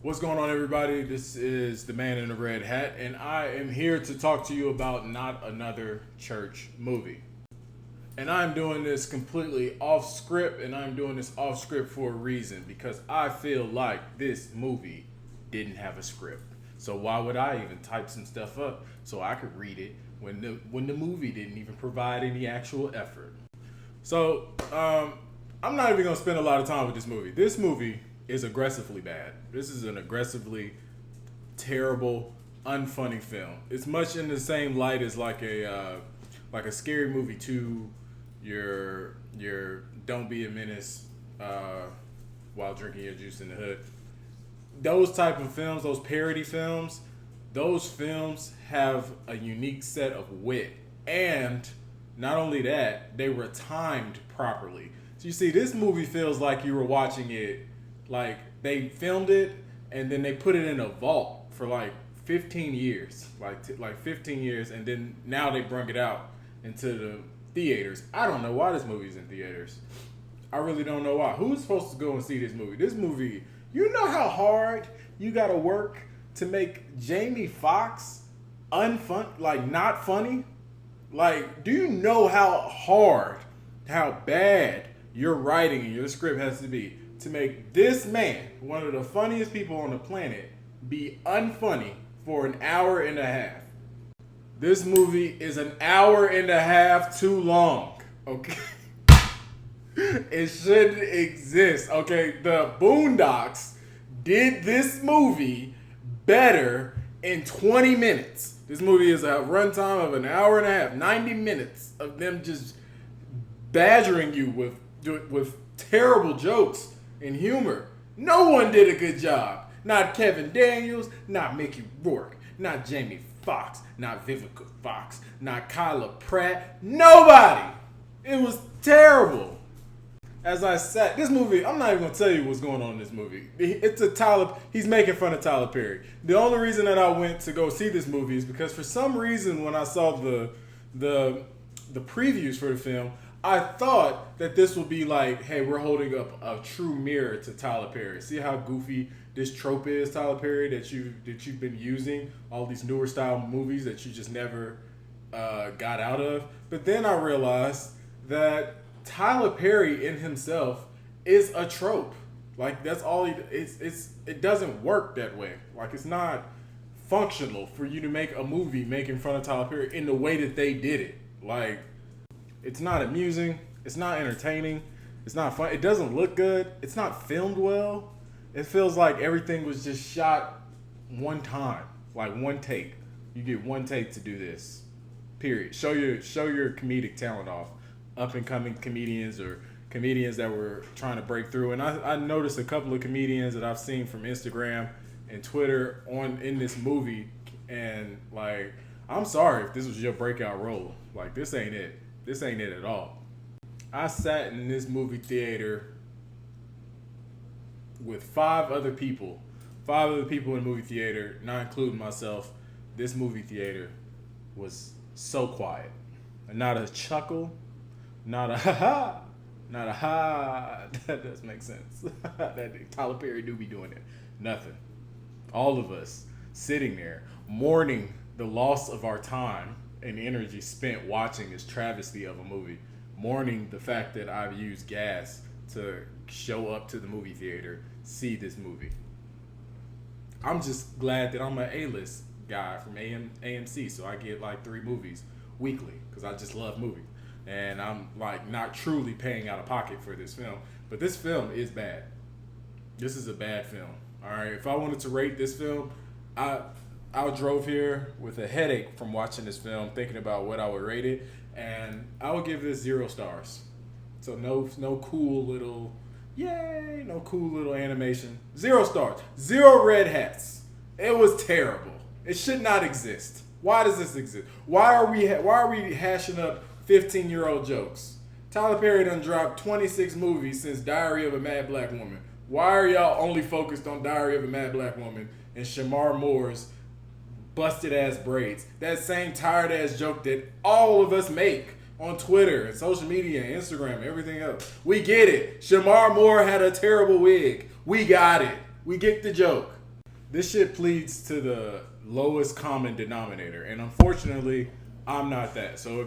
What's going on, everybody? This is the man in the red hat, and I am here to talk to you about Not Another Church Movie. And I'm doing this completely off script, and I'm doing this off script for a reason because I feel like this movie didn't have a script. So why would I even type some stuff up so I could read it when the movie didn't even provide any actual effort? So I'm not even gonna spend a lot of time with this movie. This movie is aggressively bad. This is an aggressively terrible, unfunny film. It's much in the same light as like a Scary Movie 2, your Don't Be a Menace while drinking your juice in the hood. Those type of films, those parody films, those films have a unique set of wit, and not only that, they were timed properly. So you see, this movie feels like you were watching it. Like, they filmed it and then they put it in a vault for like 15 years. Like 15 years, and then now they brung it out into the theaters. I don't know why this movie's in theaters. I really don't know why. Who's supposed to go and see this movie? This movie, you know how hard you gotta work to make Jamie Foxx not funny? Like, do you know how bad your writing and your script has to be to make this man, one of the funniest people on the planet, be unfunny for an hour and a half? This movie is an hour and a half too long, okay? It shouldn't exist, okay? The Boondocks did this movie better in 20 minutes. This movie is a runtime of an hour and a half, 90 minutes of them just badgering you with terrible jokes and humor. No one did a good job. Not Kevin Daniels, not Mickey Rourke, not Jamie Foxx, not Vivica Fox, not Kyla Pratt. Nobody. It was terrible. As I sat, this movie, I'm not even gonna tell you what's going on in this movie. He's making fun of Tyler Perry. The only reason that I went to go see this movie is because for some reason when I saw the previews for the film, I thought that this would be like, hey, we're holding up a true mirror to Tyler Perry. See how goofy this trope is, Tyler Perry, that you've been using, all these newer style movies that you just never got out of. But then I realized that Tyler Perry in himself is a trope. Like, that's all it doesn't work that way. Like, it's not functional for you to make a movie making fun of Tyler Perry in the way that they did it. Like, it's not amusing, it's not entertaining, it's not fun, it doesn't look good, it's not filmed well. It feels like everything was just shot one time, like one take. You get one take to do this. Period. Show your comedic talent off. Up and coming comedians or comedians that were trying to break through. And I noticed a couple of comedians that I've seen from Instagram and Twitter in this movie, and like, I'm sorry if this was your breakout role. Like, this ain't it. This ain't it at all. I sat in this movie theater with five other people in the movie theater, not including myself. This movie theater was so quiet. And not a chuckle, not a ha-ha, not a ha. That does make sense. That Tyler Perry do be doing it. Nothing. All of us sitting there mourning the loss of our time and energy spent watching this travesty of a movie. Mourning the fact that I've used gas to show up to the movie theater, see this movie. I'm just glad that I'm an A-list guy from AMC, so I get like 3 movies weekly because I just love movies. And I'm like not truly paying out of pocket for this film. But this film is bad. This is a bad film. All right. If I wanted to rate this film, I drove here with a headache from watching this film, thinking about what I would rate it, and I would give this 0 stars. So no cool little, yay, no cool little animation. 0 stars. 0 red hats. It was terrible. It should not exist. Why does this exist? Why are we hashing up 15-year-old jokes? Tyler Perry done dropped 26 movies since Diary of a Mad Black Woman. Why are y'all only focused on Diary of a Mad Black Woman and Shamar Moore's busted ass braids? That same tired ass joke that all of us make on Twitter and social media and Instagram and everything else. We get it. Shamar Moore had a terrible wig. We got it. We get the joke. this shit pleads to the lowest common denominator, and unfortunately, I'm not that. So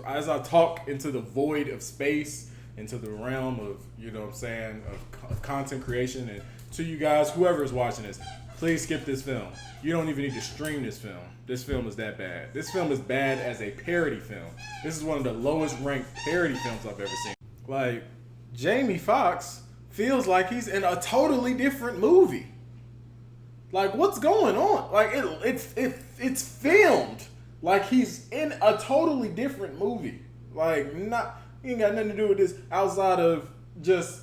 as I talk into the void of space, into the realm of, you know what I'm saying, of content creation, and to you guys, whoever is watching this, please skip this film. You don't even need to stream this film. This film is that bad. This film is bad as a parody film. This is one of the lowest ranked parody films I've ever seen. Like, Jamie Foxx feels like he's in a totally different movie. Like, what's going on? Like, it's filmed like he's in a totally different movie. Like, he ain't got nothing to do with this outside of just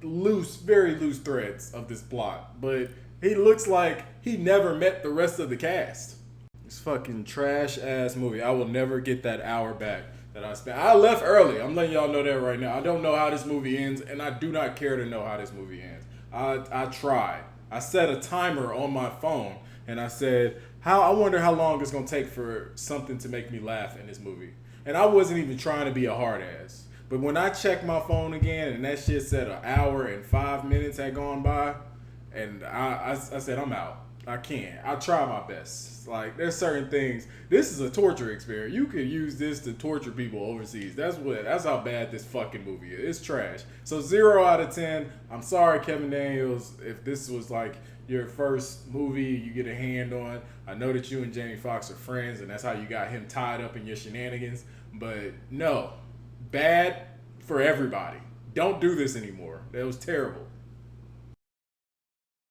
very loose threads of this plot. But he looks like he never met the rest of the cast. This fucking trash ass movie. I will never get that hour back that I spent. I left early. I'm letting y'all know that right now. I don't know how this movie ends, and I do not care to know how this movie ends. I tried. I set a timer on my phone, and I said, I wonder how long it's gonna take for something to make me laugh in this movie. And I wasn't even trying to be a hard ass. But when I checked my phone again, and that shit said an hour and 5 minutes had gone by, and I said, I'm out. I can't. I try my best. Like, there's certain things. This is a torture experience. You could use this to torture people overseas. That's how bad this fucking movie is. It's trash. So 0 out of 10. I'm sorry, Kevin Daniels, if this was like your first movie you get a hand on. I know that you and Jamie Foxx are friends, and that's how you got him tied up in your shenanigans. But no, bad for everybody. Don't do this anymore. That was terrible.